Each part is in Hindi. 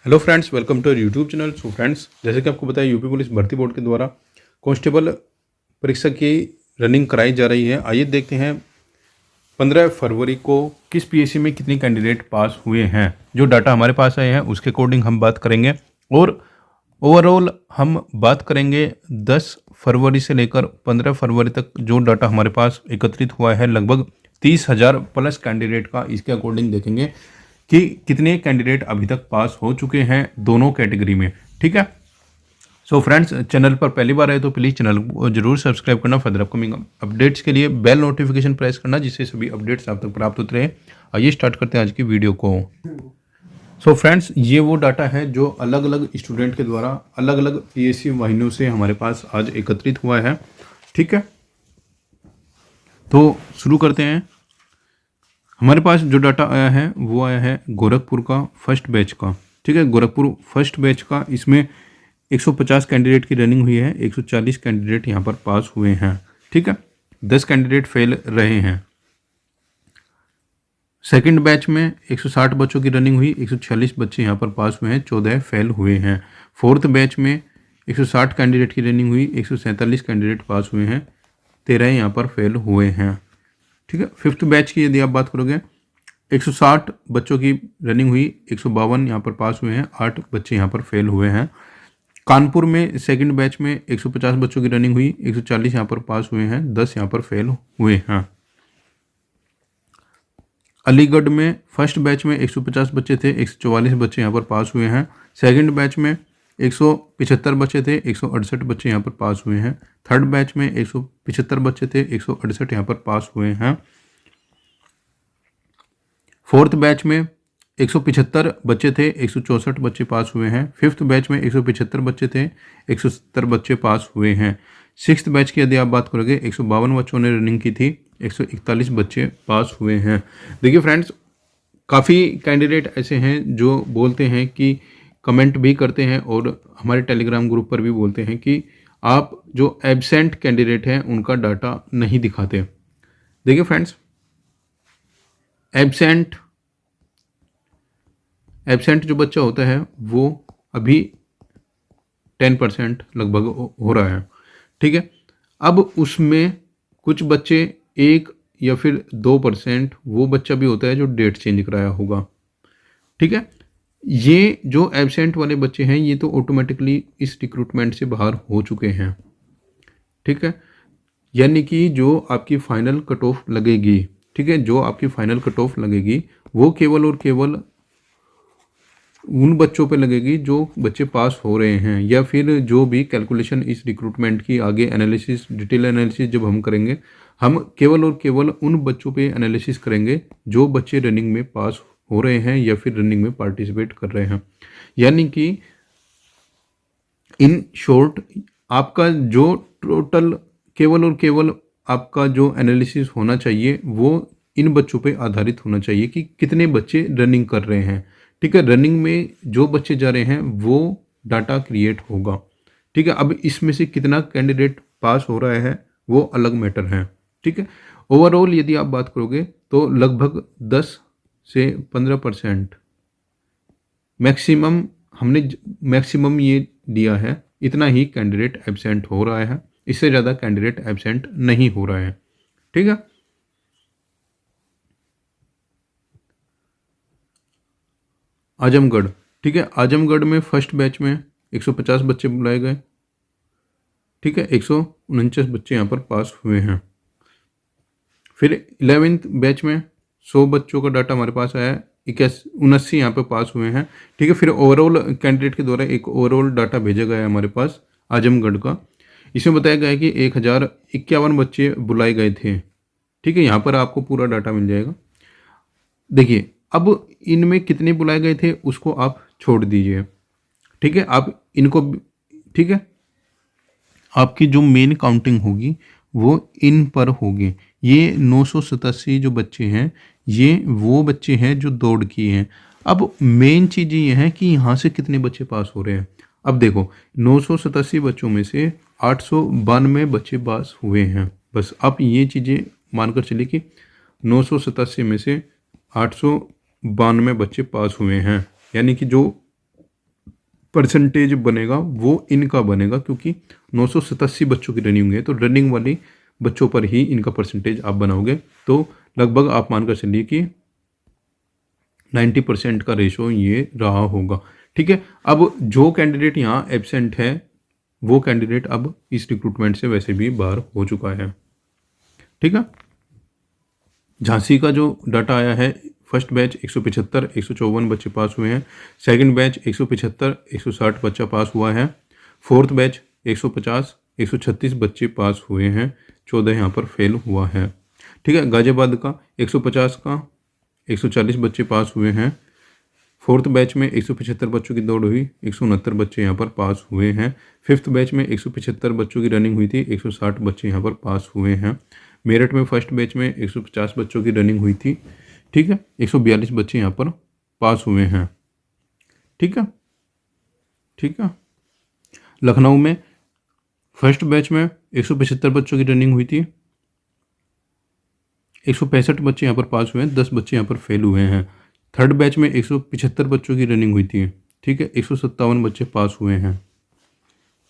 Hello friends, welcome to YouTube channel. So friends, जैसे कि आपको पता है यूपी पुलिस भर्ती बोर्ड के द्वारा कांस्टेबल परीक्षा की रनिंग कराई जा रही है। आइए देखते हैं 15 फरवरी को किस पीएससी में कितने कैंडिडेट पास हुए हैं। जो डाटा हमारे पास आए हैं उसके अकॉर्डिंग हम बात करेंगे और ओवरऑल हम बात करेंगे 10 फरवरी से लेकर 15 फरवरी तक जो डाटा हमारे पास एकत्रित हुआ है, लगभग 30,000 प्लस कैंडिडेट का। इसके अकॉर्डिंग देखेंगे कि कितने कैंडिडेट अभी तक पास हो चुके हैं दोनों कैटेगरी में। ठीक है। सो फ्रेंड्स, चैनल पर पहली बार आए तो प्लीज़ चैनल को जरूर सब्सक्राइब करना। फर्दर अपकमिंग अपडेट्स के लिए बेल नोटिफिकेशन प्रेस करना, जिससे सभी अपडेट्स आप तक प्राप्त होते रहे। आइए स्टार्ट करते हैं आज की वीडियो को। सो फ्रेंड्स, ये वो डाटा है जो अलग अलग स्टूडेंट के द्वारा अलग अलग पीएससी वाहिनियों से हमारे पास आज एकत्रित हुआ है। ठीक है, तो शुरू करते हैं। हमारे पास जो डाटा आया है वो आया है गोरखपुर का फर्स्ट बैच का। ठीक है, गोरखपुर फर्स्ट बैच का, इसमें 150 कैंडिडेट की रनिंग हुई है, 140 कैंडिडेट यहाँ पर पास हुए हैं। ठीक है, 10 कैंडिडेट फेल रहे हैं। सेकंड बैच में 160 बच्चों की रनिंग हुई, 146 बच्चे यहाँ पर पास हुए हैं, 14 फेल हुए हैं। फोर्थ बैच में 160 कैंडिडेट की रनिंग हुई, 147 कैंडिडेट पास हुए हैं, 13 यहाँ पर फेल हुए हैं। ठीक है, फिफ्थ बैच की यदि आप बात करोगे, 160 बच्चों की रनिंग हुई, 152 यहाँ पर पास हुए हैं, 8 बच्चे यहाँ पर फेल हुए हैं। कानपुर में सेकंड बैच में 150 बच्चों की रनिंग हुई, 140 यहाँ पर पास हुए हैं, 10 यहाँ पर फेल हुए हैं। अलीगढ़ में फर्स्ट बैच में 150 बच्चे थे, 144 बच्चे यहाँ पर पास हुए हैं। सेकंड बैच में 175 बच्चे थे, 168 बच्चे यहाँ पर पास हुए हैं। थर्ड बैच में 175 बच्चे थे, 168 यहाँ पर पास हुए हैं। फोर्थ बैच में 175 बच्चे थे, 164 बच्चे पास हुए हैं। फिफ्थ बैच में 175 बच्चे थे, 170 बच्चे पास हुए हैं। सिक्स्थ बैच की यदि आप बात करोगे, 152 बच्चों ने रनिंग की थी, 141 बच्चे पास हुए हैं। देखिए फ्रेंड्स, काफ़ी कैंडिडेट ऐसे हैं जो बोलते हैं कि कमेंट भी करते हैं और हमारे टेलीग्राम ग्रुप पर भी बोलते हैं कि आप जो एब्सेंट कैंडिडेट हैं उनका डाटा नहीं दिखाते। देखिए फ्रेंड्स, एब्सेंट जो बच्चा होता है वो अभी 10% लगभग हो रहा है। ठीक है, अब उसमें कुछ बच्चे 1 या फिर 2% वो बच्चा भी होता है जो डेट चेंज कराया होगा। ठीक है, ये जो एब्सेंट वाले बच्चे हैं ये तो ऑटोमेटिकली इस रिक्रूटमेंट से बाहर हो चुके हैं। ठीक है, यानी कि जो आपकी फाइनल कट ऑफ लगेगी, ठीक है, जो आपकी फाइनल कट ऑफ लगेगी वो केवल और केवल उन बच्चों पे लगेगी जो बच्चे पास हो रहे हैं, या फिर जो भी कैलकुलेशन इस रिक्रूटमेंट की आगे एनालिसिस, डिटेल एनालिसिस जब हम करेंगे, हम केवल और केवल उन बच्चों पे एनालिसिस करेंगे जो बच्चे रनिंग में पास हो रहे हैं या फिर रनिंग में पार्टिसिपेट कर रहे हैं। यानी कि इन शॉर्ट आपका जो टोटल केवल और केवल आपका जो एनालिसिस होना चाहिए वो इन बच्चों पे आधारित होना चाहिए कि कितने बच्चे रनिंग कर रहे हैं। ठीक है, रनिंग में जो बच्चे जा रहे हैं वो डाटा क्रिएट होगा। ठीक है, अब इसमें से कितना कैंडिडेट पास हो रहा है वो अलग मैटर है। ठीक है, ओवरऑल यदि आप बात करोगे तो लगभग 10 से 15% मैक्सिमम, हमने मैक्सिमम ये दिया है, इतना ही कैंडिडेट एब्सेंट हो रहा है, इससे ज़्यादा कैंडिडेट एब्सेंट नहीं हो रहा है। ठीक है, आजमगढ़। ठीक है, आजमगढ़ में फर्स्ट बैच में 150 बच्चे बुलाए गए। ठीक है, 149 बच्चे यहाँ पर पास हुए हैं। फिर 11th बैच में 100 बच्चों का डाटा हमारे पास आया है, 79 यहाँ पे पास हुए हैं। ठीक है, फिर ओवरऑल कैंडिडेट के द्वारा एक ओवरऑल डाटा भेजा गया है हमारे पास आजमगढ़ का। इसमें बताया गया है कि 1051 बच्चे बुलाए गए थे। ठीक है, यहाँ पर आपको पूरा डाटा मिल जाएगा। देखिए, अब इनमें कितने बुलाए गए थे उसको आप छोड़ दीजिए। ठीक है, आप इनको, ठीक है, आपकी जो मेन काउंटिंग होगी वो इन पर होगी। ये 987 जो बच्चे हैं ये वो बच्चे हैं जो दौड़ किए हैं। अब मेन चीज़ ये है कि यहाँ से कितने बच्चे पास हो रहे हैं। अब देखो, 987 बच्चों में से 892 बच्चे पास हुए हैं। बस आप ये चीज़ें मानकर चलिए कि 987 में से 892 बच्चे पास हुए हैं, यानी कि जो परसेंटेज बनेगा वो इनका बनेगा, क्योंकि 987 बच्चों की रनिंग है, तो रनिंग वाली बच्चों पर ही इनका परसेंटेज आप बनाओगे। तो लगभग आप मानकर चलिए कि 90% का रेशो ये रहा होगा। ठीक है, अब जो कैंडिडेट यहाँ एब्सेंट है वो कैंडिडेट अब इस रिक्रूटमेंट से वैसे भी बाहर हो चुका है। ठीक है, झांसी का जो डाटा आया है, फर्स्ट बैच 175 154 बच्चे पास हुए हैं, सेकंड बैच 175 160 बच्चा पास हुआ है, फोर्थ बैच 150 136 बच्चे पास हुए हैं, 14 यहाँ पर फेल हुआ है। ठीक है, गाजियाबाद का 150 का 140 बच्चे पास हुए हैं, फोर्थ बैच में 175 बच्चों की दौड़ हुई, 169 बच्चे यहाँ पर पास हुए हैं, फिफ्थ बैच में 175 बच्चों की रनिंग हुई थी, 160 बच्चे यहाँ पर पास हुए हैं, मेरठ में फर्स्ट बैच में 150 बच्चों की रनिंग हुई थी। ठीक है, 142 बच्चे यहाँ पर पास हुए हैं। ठीक है, ठीक है, लखनऊ में फर्स्ट बैच में 175 बच्चों की रनिंग हुई थी, 165 बच्चे यहाँ पर पास हुए हैं, 10 बच्चे यहाँ पर फेल हुए हैं। थर्ड बैच में 175 बच्चों की रनिंग हुई थी। ठीक है, 157 बच्चे पास हुए हैं।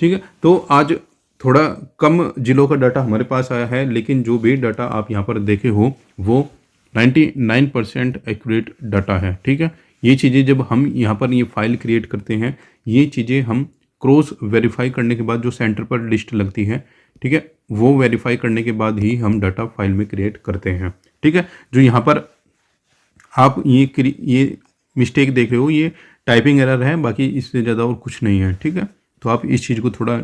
ठीक है, तो आज थोड़ा कम जिलों का डाटा हमारे पास आया है, लेकिन जो भी डाटा आप यहाँ पर देखे हो वो 99% एक्यूरेट डाटा है। ठीक है, ये चीज़ें जब हम यहाँ पर ये फाइल क्रिएट करते हैं, ये चीज़ें हम क्रॉस वेरीफाई करने के बाद जो सेंटर पर लिस्ट लगती है, ठीक है, वो वेरीफाई करने के बाद ही हम डाटा फाइल में क्रिएट करते हैं। ठीक है, जो यहाँ पर आप ये मिस्टेक देख रहे हो ये टाइपिंग एरर है, बाकी इससे ज़्यादा और कुछ नहीं है। ठीक है, तो आप इस चीज़ को थोड़ा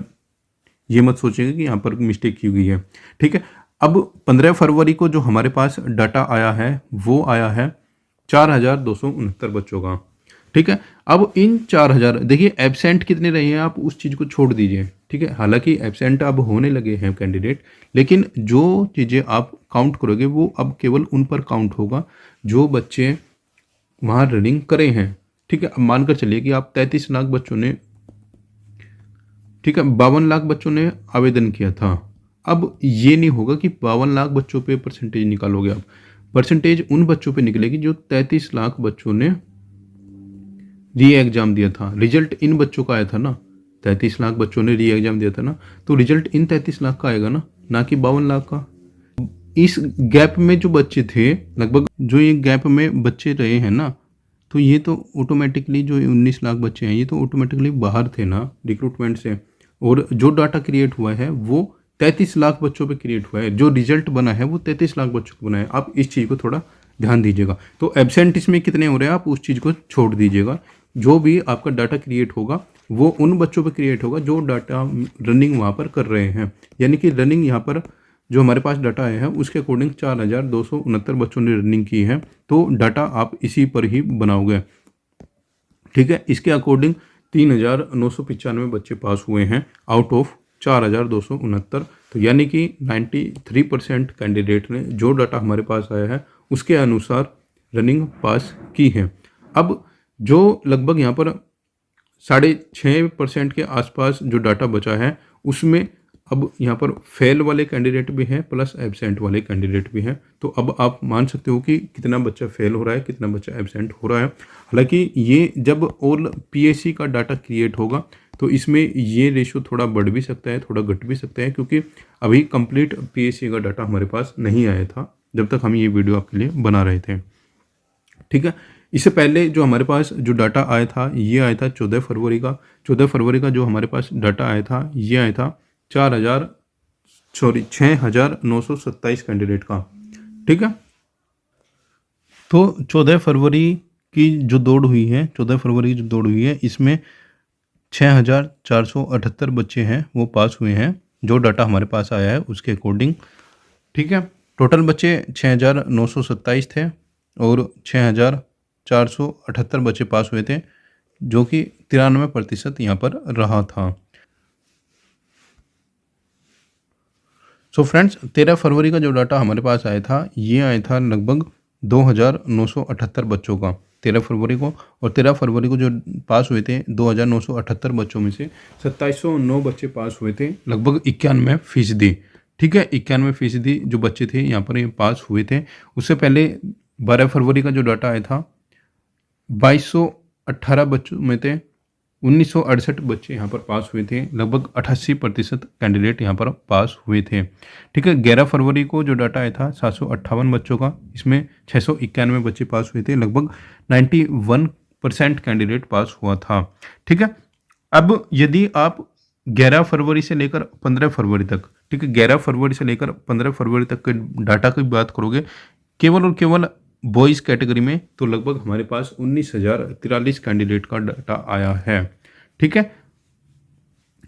ये मत सोचिएगा कि यहाँ पर मिस्टेक की गई है। ठीक है, अब 15 फरवरी को जो हमारे पास डाटा आया है वो आया है 4269 बच्चों का। ठीक है, अब इन 4000 देखिए एब्सेंट कितने रहे हैं, आप उस चीज़ को छोड़ दीजिए। ठीक है, हालांकि एब्सेंट अब होने लगे हैं कैंडिडेट, लेकिन जो चीज़ें आप काउंट करोगे वो अब केवल उन पर काउंट होगा जो बच्चे वहाँ रनिंग करे हैं। ठीक है, अब मानकर चलिए कि आप 33 लाख बच्चों ने, ठीक है, 52 लाख बच्चों ने आवेदन किया था। अब ये नहीं होगा कि 52 लाख बच्चों पे परसेंटेज निकालोगे आप, परसेंटेज उन बच्चों पे निकलेगी जो 33 लाख बच्चों ने री एग्ज़ाम दिया था। रिजल्ट इन बच्चों का आया था ना, 33 लाख बच्चों ने री एग्ज़ाम दिया था ना, तो रिजल्ट इन 33 लाख का आएगा ना कि 52 लाख का। इस गैप में जो बच्चे थे, लगभग जो ये गैप में बच्चे रहे हैं ना, तो ये तो ऑटोमेटिकली जो 19 लाख बच्चे हैं ये तो ऑटोमेटिकली बाहर थे ना रिक्रूटमेंट से, और जो डाटा क्रिएट हुआ है वो 33 लाख बच्चों पे क्रिएट हुआ है, जो रिजल्ट बना है वो 33 लाख बच्चों को बना है। आप इस चीज़ को थोड़ा ध्यान दीजिएगा। तो एब्सेंट इसमें कितने हो रहे हैं आप उस चीज़ को छोड़ दीजिएगा। जो भी आपका डाटा क्रिएट होगा वो उन बच्चों पे क्रिएट होगा जो डाटा रनिंग वहाँ पर कर रहे हैं, यानी कि रनिंग यहाँ पर जो हमारे पास डाटा आया है उसके अकॉर्डिंग 4269 बच्चों ने रनिंग की है, तो डाटा आप इसी पर ही बनाओगे। ठीक है, इसके अकॉर्डिंग 3995 बच्चे पास हुए हैं आउट ऑफ 4269, तो यानी कि 93% कैंडिडेट ने जो डाटा हमारे पास आया है उसके अनुसार रनिंग पास की है। अब जो लगभग यहाँ पर 6.5% के आसपास जो डाटा बचा है उसमें अब यहाँ पर फेल वाले कैंडिडेट भी हैं प्लस एब्सेंट वाले कैंडिडेट भी हैं, तो अब आप मान सकते हो कि कितना बच्चा फेल हो रहा है, कितना बच्चा एब्सेंट हो रहा है। हालांकि ये जब ऑल पीएससी का डाटा क्रिएट होगा तो इसमें ये रेशो थोड़ा बढ़ भी सकता है, थोड़ा घट भी सकता है, क्योंकि अभी कंप्लीट पीएससी का डाटा हमारे पास नहीं आया था जब तक हम ये वीडियो आपके लिए बना रहे थे। ठीक है, इससे पहले जो हमारे पास जो डाटा आया था ये आया था 14 फरवरी का। 14 फरवरी का जो हमारे पास डाटा आया था ये आया था 6,927 कैंडिडेट का। ठीक है, तो 14 फरवरी की जो दौड़ हुई है, 14 फरवरी की जो दौड़ हुई है इसमें 6,478 बच्चे हैं वो पास हुए हैं, जो डाटा हमारे पास आया है उसके अकॉर्डिंग। ठीक है, टोटल बच्चे 6,927 थे और 6,478 बच्चे पास हुए थे, जो कि 93% यहाँ पर रहा था। सो फ्रेंड्स, 13 फरवरी का जो डाटा हमारे पास आया था ये आया था लगभग 2,978 बच्चों का 13 फरवरी को, और 13 फरवरी को जो पास हुए थे 2,978 बच्चों में से 2709 बच्चे पास हुए थे, लगभग 91%। ठीक है, 91% जो बच्चे थे यहाँ पर ये पास हुए थे। उससे पहले 12 फरवरी का जो डाटा आया था 2218 बच्चों में थे 1968 बच्चे यहाँ पर पास हुए थे, लगभग 88% कैंडिडेट यहाँ पर पास हुए थे। ठीक है, 11 फरवरी को जो डाटा आया था 758 बच्चों का, इसमें 691 बच्चे पास हुए थे, लगभग 91% कैंडिडेट पास हुआ था। ठीक है, अब यदि आप 11 फरवरी से लेकर 15 फरवरी तक, ठीक है, 11 फरवरी से लेकर 15 फरवरी तक के डाटा की बात करोगे केवल और केवल बॉयज़ कैटेगरी में, तो लगभग हमारे पास 19,043 कैंडिडेट का डाटा आया है। ठीक है,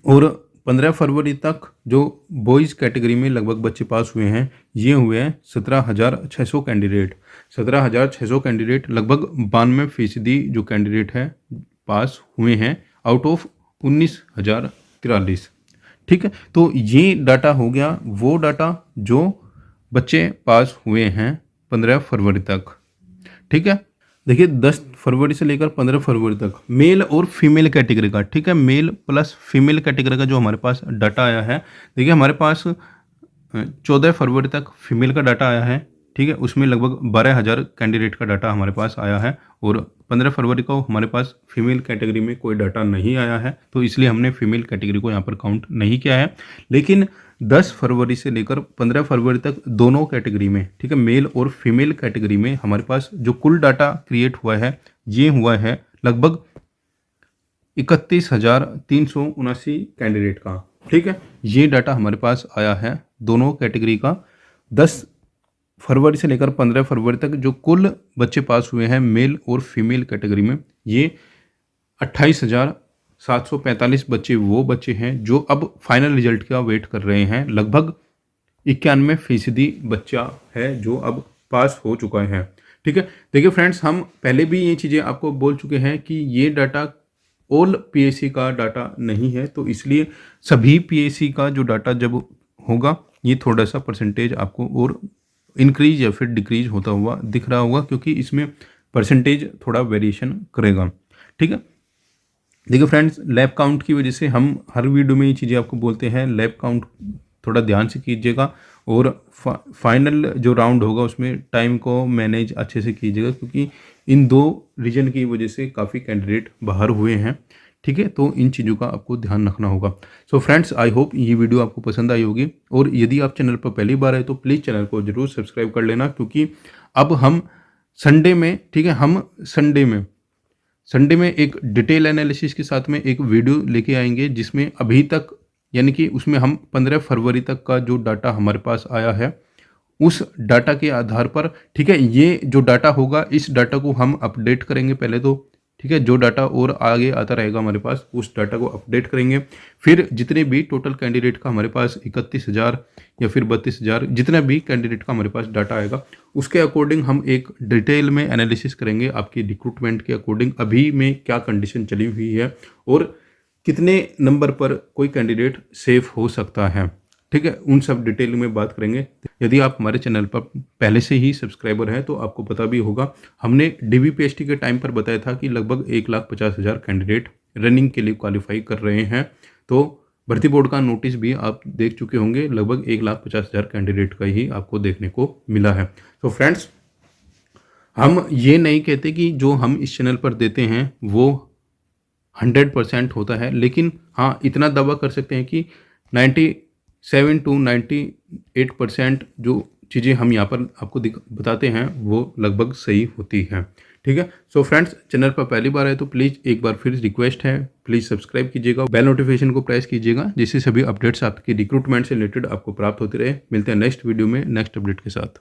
और 15 फरवरी तक जो बॉयज़ कैटेगरी में लगभग बच्चे पास हुए हैं, ये हुए हैं 17,600 कैंडिडेट। 17,600 कैंडिडेट, लगभग 92% जो कैंडिडेट है पास हुए हैं आउट ऑफ 19,043। ठीक है, तो ये डाटा हो गया वो डाटा जो बच्चे पास हुए हैं 15 फरवरी तक। ठीक है, देखिए 10 फरवरी से लेकर 15 फरवरी तक मेल और फीमेल कैटेगरी का, ठीक है, मेल प्लस फीमेल कैटेगरी का जो हमारे पास डाटा आया है, देखिए हमारे पास 14 फरवरी तक फीमेल का डाटा आया है। ठीक है, उसमें लगभग 12,000 कैंडिडेट का डाटा हमारे पास आया है, और 15 फरवरी को हमारे पास फीमेल कैटेगरी में कोई डाटा नहीं आया है, तो इसलिए हमने फीमेल कैटेगरी को यहाँ पर काउंट नहीं किया है। लेकिन 10 फरवरी से लेकर 15 फरवरी तक दोनों कैटेगरी में, ठीक है, मेल और फीमेल कैटेगरी में हमारे पास जो कुल डाटा क्रिएट हुआ है, ये हुआ है लगभग 31,379 कैंडिडेट का। ठीक है, ये डाटा हमारे पास आया है दोनों कैटेगरी का। 10 फरवरी से लेकर 15 फरवरी तक जो कुल बच्चे पास हुए हैं मेल और फीमेल कैटेगरी में, ये 28,745 बच्चे वो बच्चे हैं जो अब फाइनल रिजल्ट का वेट कर रहे हैं। लगभग 91% बच्चा है जो अब पास हो चुका है। ठीक है, देखिए फ्रेंड्स, हम पहले भी ये चीज़ें आपको बोल चुके हैं कि ये डाटा ऑल पीएससी का डाटा नहीं है, तो इसलिए सभी पीएससी का जो डाटा जब होगा, ये थोड़ा सा परसेंटेज आपको और इंक्रीज या फिर डिक्रीज होता हुआ दिख रहा होगा, क्योंकि इसमें परसेंटेज थोड़ा वेरिएशन करेगा। ठीक है, देखिए फ्रेंड्स, लैब काउंट की वजह से हम हर वीडियो में ये चीज़ें आपको बोलते हैं, लैब काउंट थोड़ा ध्यान से कीजिएगा, और फाइनल जो राउंड होगा उसमें टाइम को मैनेज अच्छे से कीजिएगा, क्योंकि इन 2 रीजन की वजह से काफ़ी कैंडिडेट बाहर हुए हैं। ठीक है, तो इन चीज़ों का आपको ध्यान रखना होगा। सो फ्रेंड्स, आई होप ये वीडियो आपको पसंद आई होगी, और यदि आप चैनल पर पहली बार आए तो प्लीज़ चैनल को जरूर सब्सक्राइब कर लेना, क्योंकि अब हम संडे में, ठीक है, हम संडे में एक डिटेल एनालिसिस के साथ में एक वीडियो लेके आएंगे, जिसमें अभी तक यानी कि उसमें हम 15 फरवरी तक का जो डाटा हमारे पास आया है, उस डाटा के आधार पर, ठीक है, ये जो डाटा होगा इस डाटा को हम अपडेट करेंगे पहले तो। ठीक है, जो डाटा और आगे आता रहेगा हमारे पास, उस डाटा को अपडेट करेंगे। फिर जितने भी टोटल कैंडिडेट का हमारे पास 31,000 या फिर 32,000 जितना भी कैंडिडेट का हमारे पास डाटा आएगा, उसके अकॉर्डिंग हम एक डिटेल में एनालिसिस करेंगे आपकी रिक्रूटमेंट के अकॉर्डिंग, अभी में क्या कंडीशन चली हुई है और कितने नंबर पर कोई कैंडिडेट सेफ हो सकता है। ठीक है, उन सब डिटेल में बात करेंगे। यदि आप हमारे चैनल पर पहले से ही सब्सक्राइबर हैं तो आपको पता भी होगा, हमने DBPST के टाइम पर बताया था कि लगभग 1,50,000 कैंडिडेट रनिंग के लिए क्वालिफाई कर रहे हैं। तो भर्ती बोर्ड का नोटिस भी आप देख चुके होंगे, लगभग 1,50,000 कैंडिडेट का ही आपको देखने को मिला है। तो फ्रेंड्स, हम ये नहीं कहते कि जो हम इस चैनल पर देते हैं वो 100% होता है, लेकिन हाँ, इतना दावा कर सकते हैं कि 97 to 98% जो चीज़ें हम यहाँ पर आपको बताते हैं वो लगभग सही होती हैं। ठीक है, सो फ्रेंड्स, चैनल पर पहली बार आए तो प्लीज़ एक बार फिर रिक्वेस्ट है, प्लीज़ सब्सक्राइब कीजिएगा, बेल नोटिफिकेशन को प्रेस कीजिएगा, जिससे सभी अपडेट्स आपके रिक्रूटमेंट से रिलेटेड आपको प्राप्त होते रहे। मिलते हैं नेक्स्ट वीडियो में नेक्स्ट अपडेट के साथ।